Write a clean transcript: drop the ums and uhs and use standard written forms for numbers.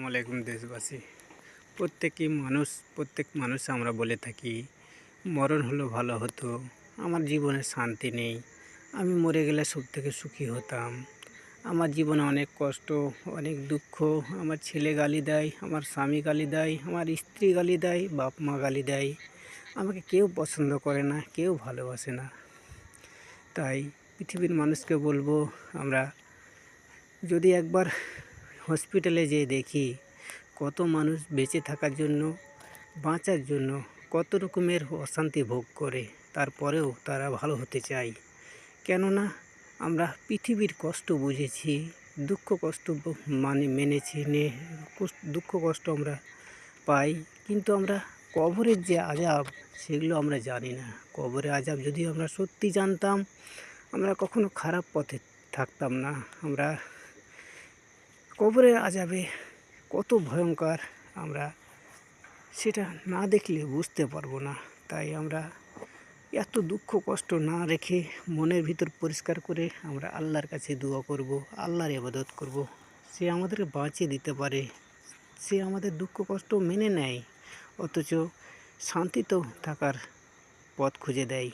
আলাইকুম দেশবাসী। প্রত্যেক মানুষ আমরা বলে থাকি মরণ হলো ভালো হতো, আমার জীবনে শান্তি নেই, আমি মরে গেলে সব থেকে সুখী হতাম, আমার জীবনে অনেক কষ্ট, অনেক দুঃখ, আমার ছেলে গালি দেয়, আমার স্বামী গালি দেয়, আমার স্ত্রী গালি দেয়, বাপ মা গালি দেয়, আমাকে কেউ পছন্দ করে না, কেউ ভালোবাসে না। তাই পৃথিবীর মানুষকে বলবো, আমরা যদি একবার হসপিটালে যেয়ে দেখি কত মানুষ বেঁচে থাকার জন্য, বাঁচার জন্য কত রকমের অশান্তি ভোগ করে, তারপরেও তারা ভালো হতে চায়। কেননা আমরা পৃথিবীর কষ্ট বুঝেছি, দুঃখ কষ্ট মেনেছি, দুঃখ কষ্ট আমরা পাই, কিন্তু আমরা কবরের যে আযাব সেগুলো আমরা জানি না। কবরের আযাব যদি আমরা সত্যি জানতাম, আমরা কখনো খারাপ পথে থাকতাম না। আমরা কবরের আযাবে কত ভয়ঙ্কর, আমরা সেটা না দেখলে বুঝতে পারবো না। তাই আমরা এত দুঃখ কষ্ট না রেখে মনের ভিতর পরিষ্কার করে আমরা আল্লাহর কাছে দোয়া করব, আল্লাহর ইবাদত করব। সে আমাদেরকে বাঁচিয়ে দিতে পারে, সে আমাদের দুঃখ কষ্ট মেনে নেয়, অথচ শান্তিতেও থাকার পথ খুঁজে দেয়।